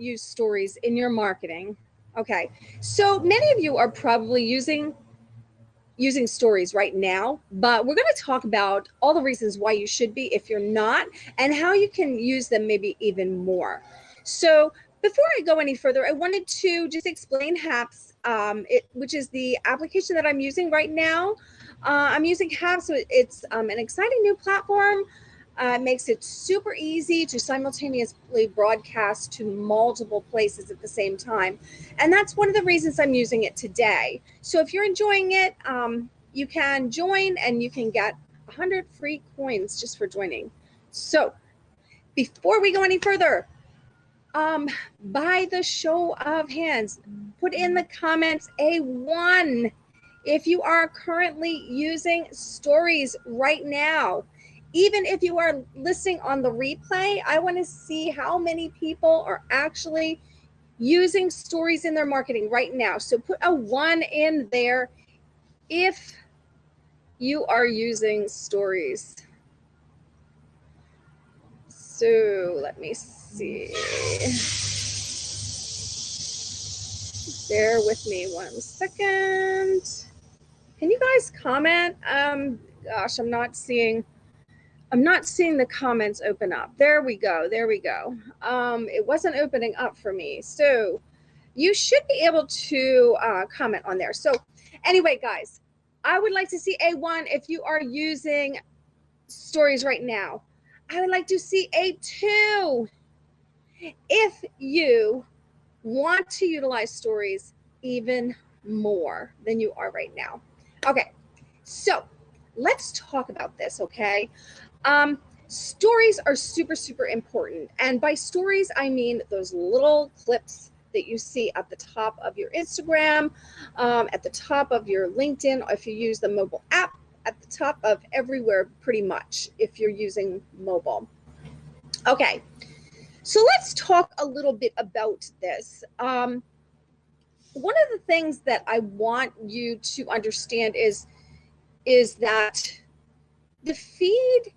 use stories in your marketing. Okay, so many of you are probably using stories right now, but we're going to talk about all the reasons why you should be if you're not, and how you can use them maybe even more. So before I go any further, I wanted to just explain HAPS, which is the application that I'm using right now. I'm using HAPS, so it's an exciting new platform. It makes it super easy to simultaneously broadcast to multiple places at the same time. And that's one of the reasons I'm using it today. So if you're enjoying it, you can join and you can get 100 free coins just for joining. So before we go any further, by the show of hands, put in the comments A1 if you are currently using stories right now. Even if you are listening on the replay, I want to see how many people are actually using stories in their marketing right now. So put a 1 in there if you are using stories. So let me see. Bear with me 1 second. Can you guys comment? Gosh, I'm not seeing the comments open up. There we go. It wasn't opening up for me. So you should be able to comment on there. So anyway, guys, I would like to see A1 if you are using stories right now. I would like to see A2 if you want to utilize stories even more than you are right now. Okay, so let's talk about this, okay? Stories are super, super important. And by stories, I mean those little clips that you see at the top of your Instagram, at the top of your LinkedIn, if you use the mobile app, at the top of everywhere pretty much if you're using mobile. Okay, so let's talk a little bit about this. One of the things that I want you to understand is that the feed,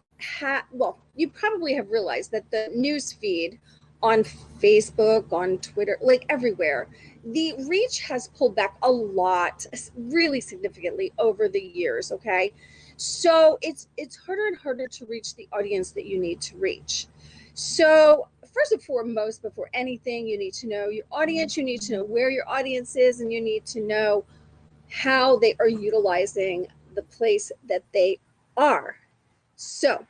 well, you probably have realized that the news feed on Facebook, on Twitter, like everywhere, the reach has pulled back a lot, really significantly over the years, okay? So it's harder and harder to reach the audience that you need to reach. So first and foremost, before anything, you need to know your audience, you need to know where your audience is, and you need to know how they are utilizing the place that they are. So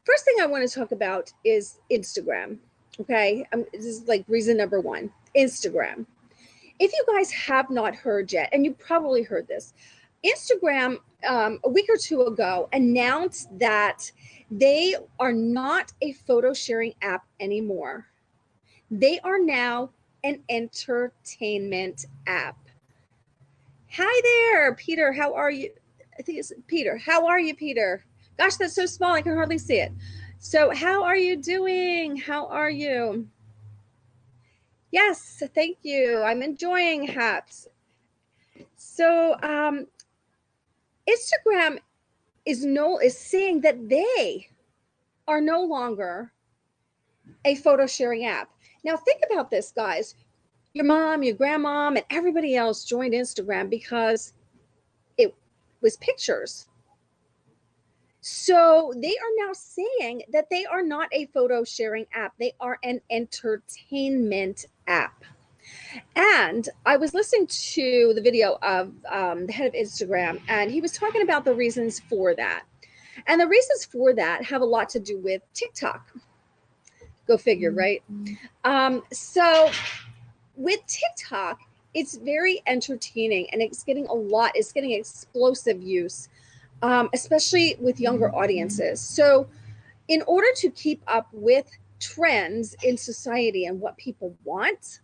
first thing I want to talk about is Instagram. Okay, this is like reason number 1, Instagram. If you guys have not heard yet, and you probably heard this, Instagram a week or 2 ago announced that they are not a photo sharing app anymore. They are now an entertainment app. Hi there, Peter. How are you? I think it's Peter. How are you, Peter? Gosh, that's so small, I can hardly see it. So how are you doing? How are you? Yes, thank you. I'm enjoying HAPS. So Instagram is saying that they are no longer a photo sharing app. Now think about this, guys. Your mom, your grandma, and everybody else joined Instagram because it was pictures. So they are now saying that they are not a photo sharing app. They are an entertainment app. And I was listening to the video of the head of Instagram, and he was talking about the reasons for that. And the reasons for that have a lot to do with TikTok. Go figure, right? So with TikTok, it's very entertaining, and it's getting explosive use. Especially with younger audiences. So in order to keep up with trends in society and what people want,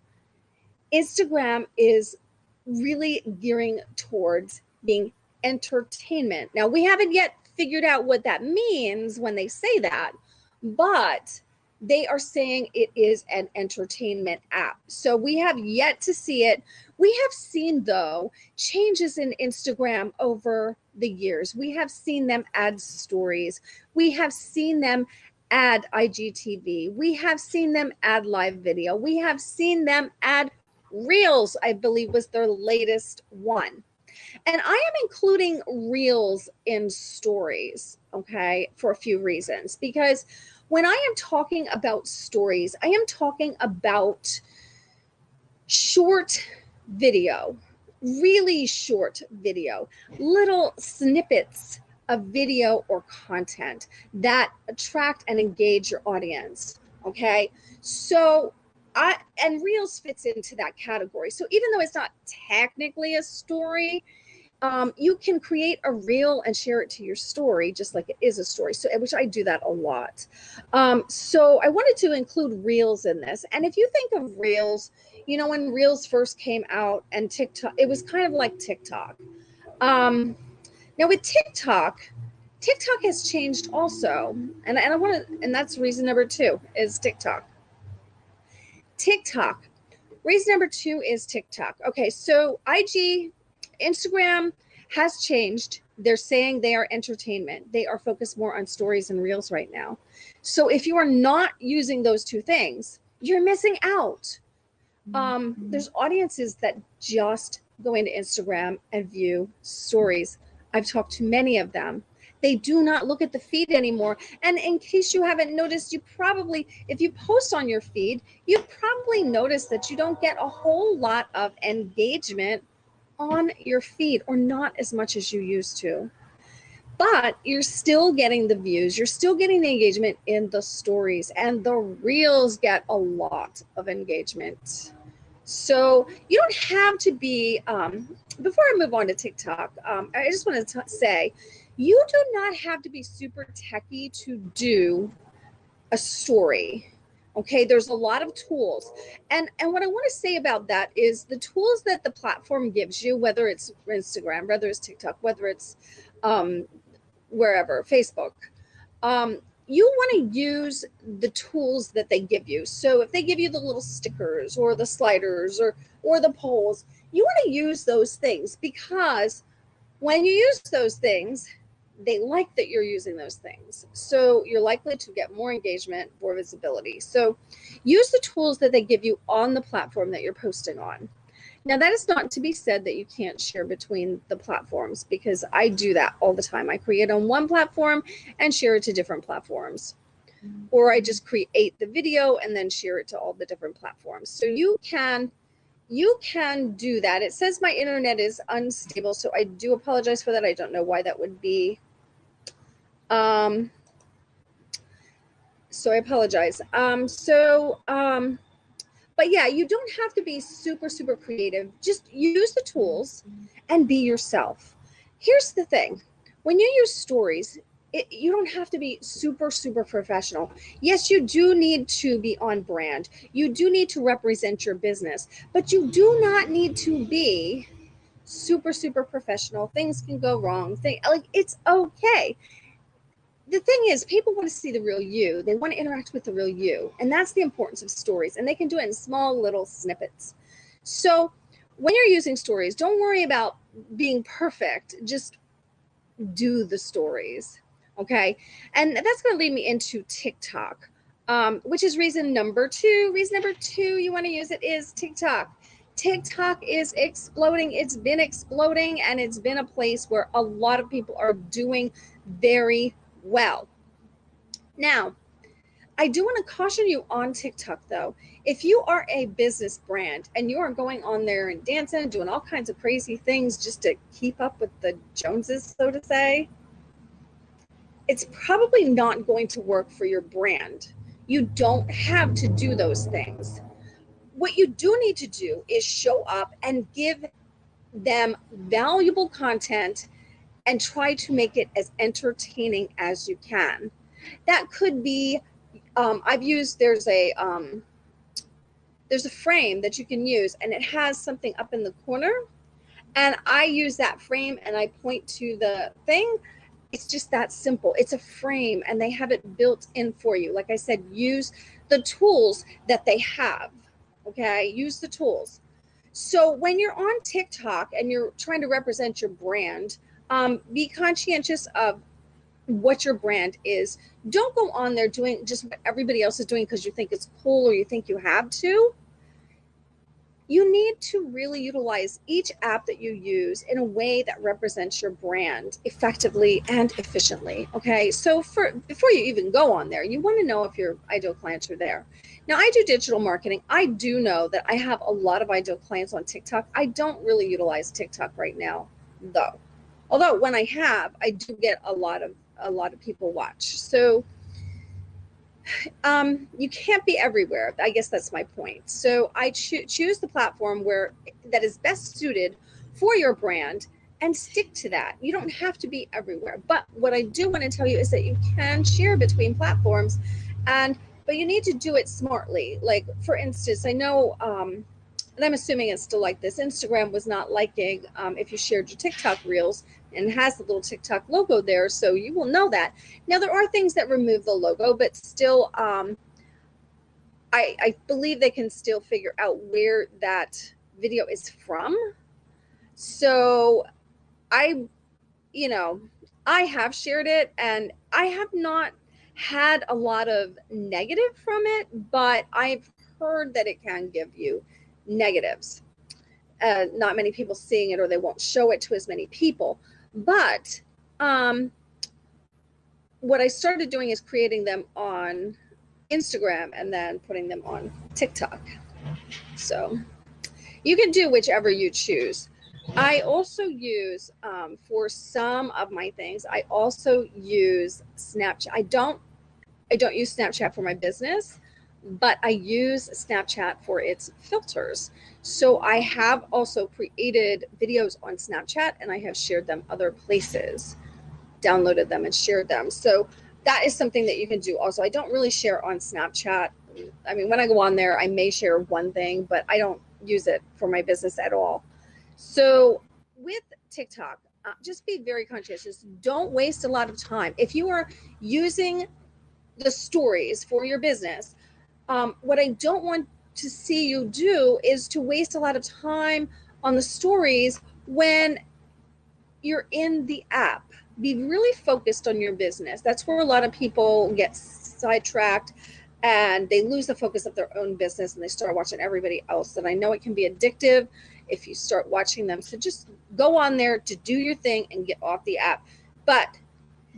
Instagram is really gearing towards being entertainment. Now, we haven't yet figured out what that means when they say that, but they are saying it is an entertainment app. So we have yet to see it. We have seen, though, changes in Instagram over the years. We have seen them add stories. We have seen them add IGTV. We have seen them add live video. We have seen them add Reels, I believe was their latest one. And I am including Reels in stories, okay, for a few reasons. Because when I am talking about stories, I am talking about short video, really short video, little snippets of video or content that attract and engage your audience. Okay. So and Reels fits into that category. So even though it's not technically a story, you can create a reel and share it to your story, just like it is a story. So, which I do that a lot. So I wanted to include Reels in this. And if you think of Reels, you know, when Reels first came out and TikTok, it was kind of like TikTok. Now with TikTok has changed also. And I want to, and that's reason number 2 is TikTok. Reason number 2 is TikTok. Okay, so Instagram has changed. They're saying they are entertainment. They are focused more on stories and reels right now. So if you are not using those 2 things, you're missing out. There's audiences that just go into Instagram and view stories. I've talked to many of them. They do not look at the feed anymore. And in case you haven't noticed, you probably, if you post on your feed, you probably noticed that you don't get a whole lot of engagement on your feed, or not as much as you used to. But you're still getting the views, you're still getting the engagement in the stories, and the reels get a lot of engagement. So you don't have to be, before I move on to TikTok, I just want to say, you do not have to be super techie to do a story. Okay, there's a lot of tools. And what I want to say about that is the tools that the platform gives you, whether it's Instagram, whether it's TikTok, whether it's wherever, Facebook, you want to use the tools that they give you. So if they give you the little stickers or the sliders or the polls, you want to use those things, because when you use those things, they like that you're using those things. So you're likely to get more engagement, more visibility. So use the tools that they give you on the platform that you're posting on. Now, that is not to be said that you can't share between the platforms, because I do that all the time. I create on one platform and share it to different platforms. Or I just create the video and then share it to all the different platforms. So you can do that. It says my internet is unstable, so I do apologize for that. I don't know why that would be. So I apologize. But yeah, you don't have to be super, super creative. Just use the tools and be yourself. Here's the thing. When you use stories, you don't have to be super, super professional. Yes, you do need to be on brand. You do need to represent your business, but you do not need to be super, super professional. Things can go wrong. It's okay. The thing is, people want to see the real you. They want to interact with the real you. And that's the importance of stories. And they can do it in small little snippets. So when you're using stories, don't worry about being perfect. Just do the stories. Okay. And that's going to lead me into TikTok, which is reason number 2. Reason number 2 you want to use it is TikTok. TikTok is exploding. It's been exploding, and it's been a place where a lot of people are doing very well. Now, I do want to caution you on TikTok, though. If you are a business brand and you are going on there and dancing and doing all kinds of crazy things just to keep up with the Joneses, so to say, it's probably not going to work for your brand. You don't have to do those things. What you do need to do is show up and give them valuable content and try to make it as entertaining as you can. That could be, there's a frame that you can use, and it has something up in the corner, and I use that frame and I point to the thing. It's just that simple. It's a frame, and they have it built in for you. Like I said, use the tools that they have. Okay, use the tools. So when you're on TikTok and you're trying to represent your brand, be conscientious of what your brand is. Don't go on there doing just what everybody else is doing because you think it's cool or you think you have to. You need to really utilize each app that you use in a way that represents your brand effectively and efficiently. Okay, so before you even go on there, you want to know if your ideal clients are there. Now, I do digital marketing. I do know that I have a lot of ideal clients on TikTok. I don't really utilize TikTok right now, though. Although when I have, I do get a lot of people watch. So you can't be everywhere. I guess that's my point. So I choose the platform that is best suited for your brand and stick to that. You don't have to be everywhere. But what I do want to tell you is that you can share between platforms, but you need to do it smartly. Like, for instance, I know, and I'm assuming it's still like this, Instagram was not liking if you shared your TikTok reels, and it has the little TikTok logo there, so you will know that. Now, there are things that remove the logo, but still, I believe they can still figure out where that video is from. So I have shared it, and I have not had a lot of negative from it, but I've heard that it can give you negatives. Not many people seeing it, or they won't show it to as many people. But what I started doing is creating them on Instagram and then putting them on TikTok. So you can do whichever you choose. I also use, for some of my things, I also use Snapchat. I don't use Snapchat for my business, but I use Snapchat for its filters. So I have also created videos on Snapchat, and I have shared them other places, downloaded them and shared them. So that is something that you can do also. I don't really share on Snapchat. I mean, when I go on there, I may share one thing, but I don't use it for my business at all. So with TikTok, just be very conscientious. Don't waste a lot of time. If you are using the stories for your business, what I don't want to see you do is to waste a lot of time on the stories when you're in the app. Be really focused on your business. That's where a lot of people get sidetracked and they lose the focus of their own business and they start watching everybody else. And I know it can be addictive if you start watching them. So just go on there to do your thing and get off the app. But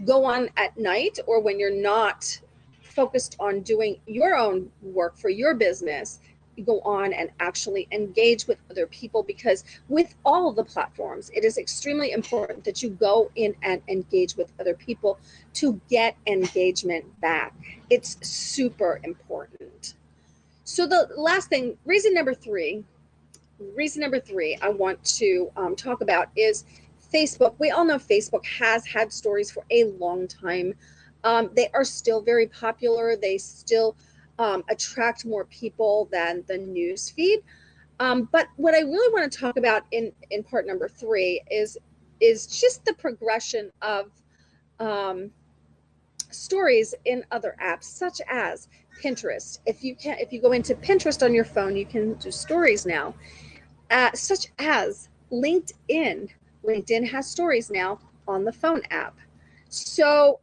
go on at night or when you're not focused on doing your own work for your business. You go on and actually engage with other people, because with all of the platforms, it is extremely important that you go in and engage with other people to get engagement back. It's super important. So the last thing, reason number three I want to talk about is Facebook. We all know Facebook has had stories for a long time. They are still very popular. They still attract more people than the news feed. But what I really want to talk about in part number 3 is just the progression of stories in other apps, such as Pinterest. If you go into Pinterest on your phone, you can do stories now. Such as LinkedIn. LinkedIn has stories now on the phone app. So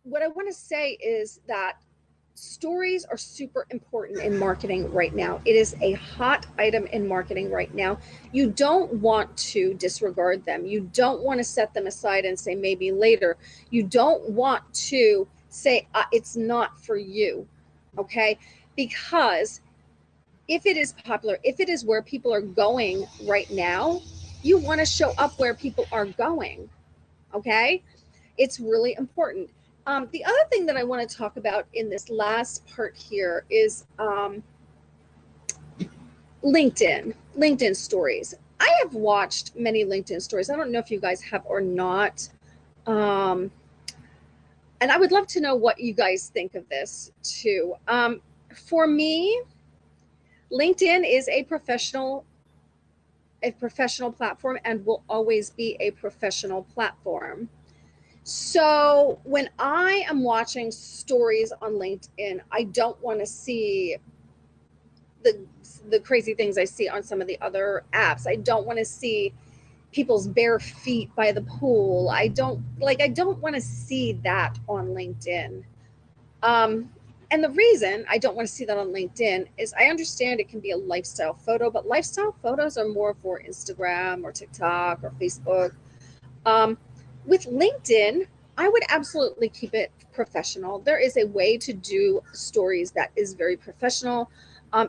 what I want to say is that stories are super important in marketing right now. It is a hot item in marketing right now. You don't want to disregard them. You don't want to set them aside and say maybe later. You don't want to say it's not for you, okay? Because if it is popular, if it is where people are going right now, you want to show up where people are going, okay? It's really important. The other thing that I want to talk about in this last part here is LinkedIn stories. I have watched many LinkedIn stories. I don't know if you guys have or not. And I would love to know what you guys think of this too. For me, LinkedIn is a professional platform and will always be a professional platform. So when I am watching stories on LinkedIn, I don't want to see the crazy things I see on some of the other apps. I don't want to see people's bare feet by the pool. I don't want to see that on LinkedIn. And the reason I don't want to see that on LinkedIn is I understand it can be a lifestyle photo, but lifestyle photos are more for Instagram or TikTok or Facebook. With LinkedIn, I would absolutely keep it professional. There is a way to do stories that is very professional.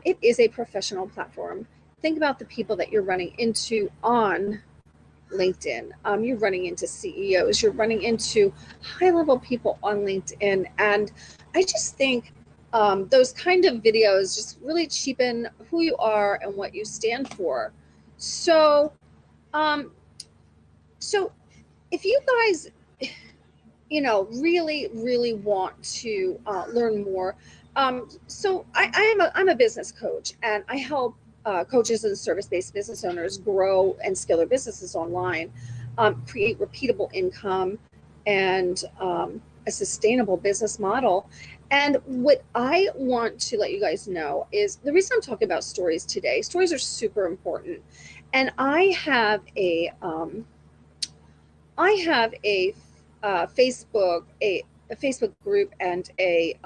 It is a professional platform. Think about the people that you're running into on LinkedIn. You're running into CEOs, you're running into high level people on LinkedIn. And I just think those kind of videos just really cheapen who you are and what you stand for. So, um, so if you guys, really want to learn more, I'm a business coach, and I help coaches and service-based business owners grow and scale their businesses online, create repeatable income, and a sustainable business model. And what I want to let you guys know is the reason I'm talking about stories today. Stories are super important, and I have a a Facebook group and a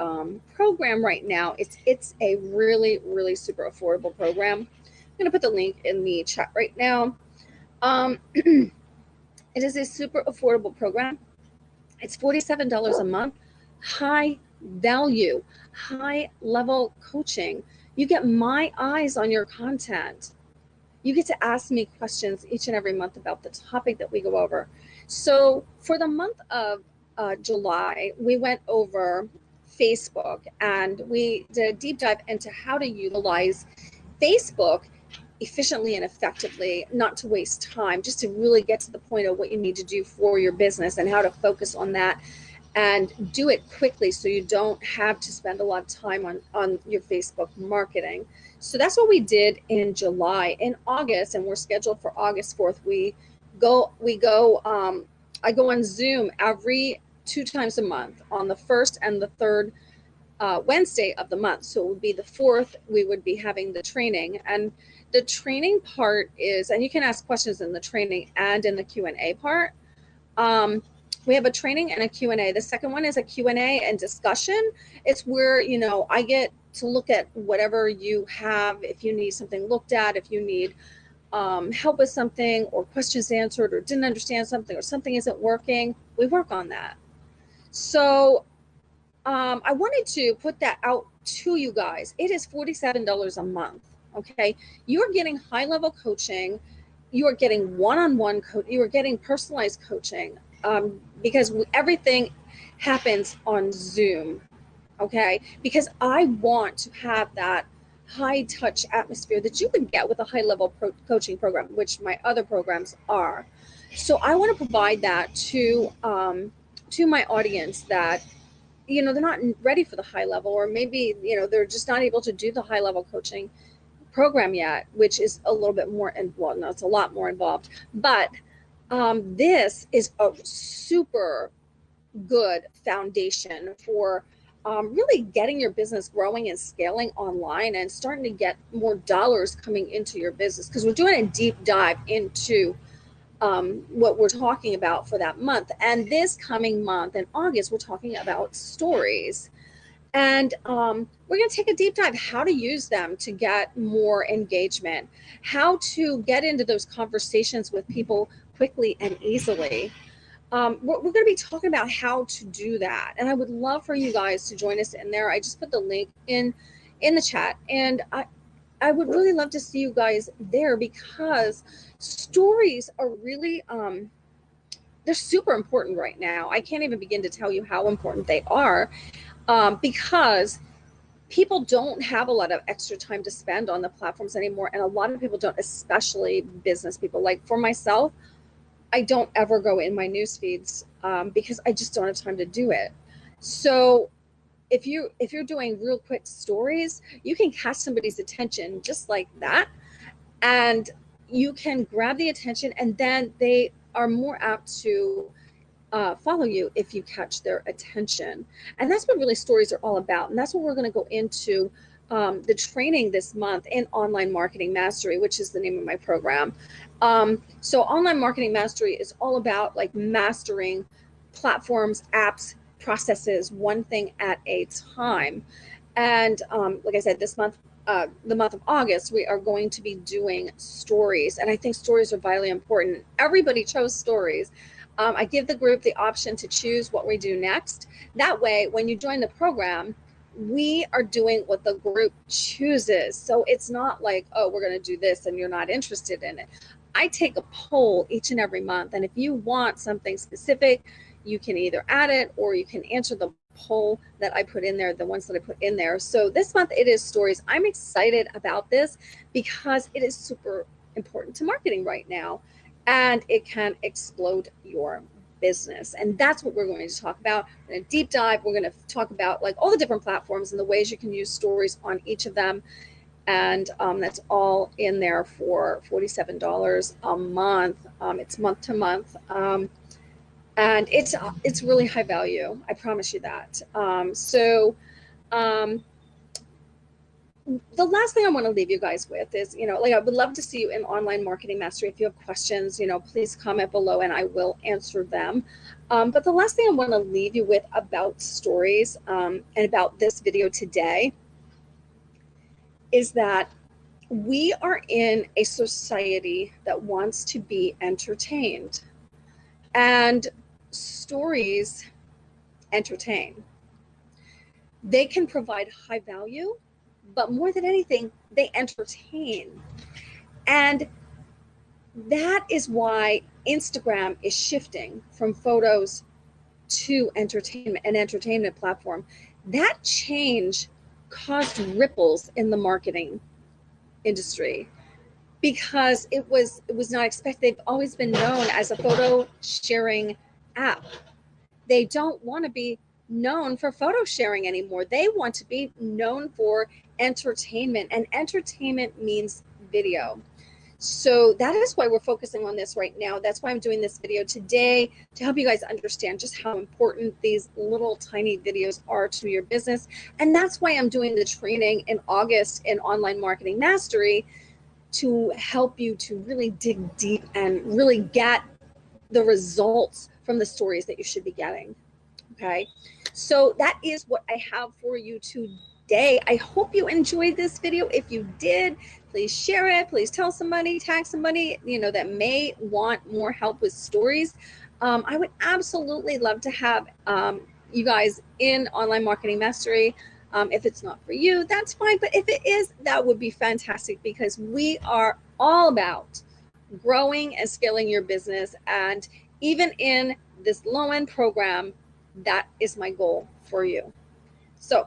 program right now. It's a really super affordable program. I'm going to put the link in the chat right now. It is a super affordable program. It's $47 a month. High value, high level coaching. You get my eyes on your content. You get to ask me questions each and every month about the topic that we go over. So for the month of July, we went over Facebook, and we did a deep dive into how to utilize Facebook efficiently and effectively, not to waste time, just to really get to the point of what you need to do for your business and how to focus on that and do it quickly so you don't have to spend a lot of time on your Facebook marketing. So that's what we did in July. In August, and we're scheduled for August 4th, I go on Zoom every 2 times a month, on the first and the third Wednesday of the month. So it would be the 4th, we would be having the training. And the training part is, and you can ask questions in the training and in the Q&A part. We have a training and a Q&A. The second one is a Q&A and discussion. It's where, I get to look at whatever you have. If you need something looked at, if you need help with something, or questions answered, or didn't understand something, or something isn't working, we work on that. So I wanted to put that out to you guys. It is $47 a month. Okay. You are getting high level coaching. You are getting one-on-one you are getting personalized coaching, because everything happens on Zoom. Okay. Because I want to have that high touch atmosphere that you can get with a high level coaching program, which my other programs are. So I want to provide that to my audience that, they're not ready for the high level, or maybe, they're just not able to do the high level coaching program yet, which is a little bit more involved. No, it's a lot more involved, but this is a super good foundation for really getting your business growing and scaling online and starting to get more dollars coming into your business, because we're doing a deep dive into what we're talking about for that month. And this coming month in August, we're talking about stories. And we're going to take a deep dive how to use them to get more engagement, how to get into those conversations with people quickly and easily. We're going to be talking about how to do that. And I would love for you guys to join us in there. I just put the link in the chat. And I would really love to see you guys there, because stories are really, they're super important right now. I can't even begin to tell you how important they are, because people don't have a lot of extra time to spend on the platforms anymore. And a lot of people don't, especially business people. Like for myself, I don't ever go in my news feeds because I just don't have time to do it. So if you're doing real quick stories, you can catch somebody's attention just like that, and you can grab the attention, and then they are more apt to follow you if you catch their attention. And that's what really stories are all about. And that's what we're going to go into the training this month in Online Marketing Mastery, which is the name of my program. So Online Marketing Mastery is all about like mastering platforms, apps, processes, one thing at a time. And like I said, this month, the month of August, we are going to be doing stories. And I think stories are vitally important. Everybody chose stories. I give the group the option to choose what we do next. That way, when you join the program, we are doing what the group chooses. So it's not like, oh, we're going to do this and you're not interested in it. I take a poll each and every month. And if you want something specific, you can either add it or you can answer the poll that I put in there, the ones that I put in there. So this month it is stories. I'm excited about this because it is super important to marketing right now, and it can explode your business. And that's what we're going to talk about. In a deep dive, we're going to talk about like all the different platforms and the ways you can use stories on each of them. And that's all in there for $47 a month. It's month to month. And it's really high value. I promise you that. The last thing I want to leave you guys with is, like I would love to see you in Online Marketing Mastery. If you have questions, please comment below and I will answer them. But the last thing I want to leave you with about stories and about this video today is that we are in a society that wants to be entertained, and stories entertain. They can provide high value, but more than anything, they entertain. And that is why Instagram is shifting from photos to entertainment, an entertainment platform. That change caused ripples in the marketing industry because it was not expected. They've always been known as a photo sharing app. They don't want to be known for photo sharing anymore. They want to be known for entertainment, and entertainment means video. So that is why we're focusing on this right now. That's why I'm doing this video today, to help you guys understand just how important these little tiny videos are to your business. And that's why I'm doing the training in August in Online Marketing Mastery, to help you to really dig deep and really get the results from the stories that you should be getting. Okay, so that is what I have for you today. I hope you enjoyed this video. If you did, please share it. Please tell somebody, tag somebody, that may want more help with stories. I would absolutely love to have you guys in Online Marketing Mastery. If it's not for you, that's fine. But if it is, that would be fantastic, because we are all about growing and scaling your business. And even in this low-end program, that is my goal for you. So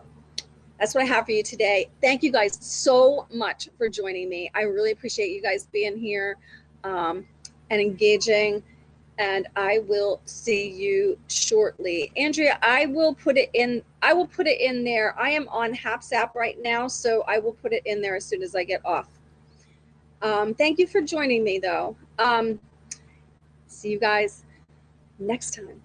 that's what I have for you today. Thank you guys so much for joining me. I really appreciate you guys being here and engaging. And I will see you shortly. Andrea, I will put it in there. I am on HapsApp right now, so I will put it in there as soon as I get off. Thank you for joining me, though. See you guys next time.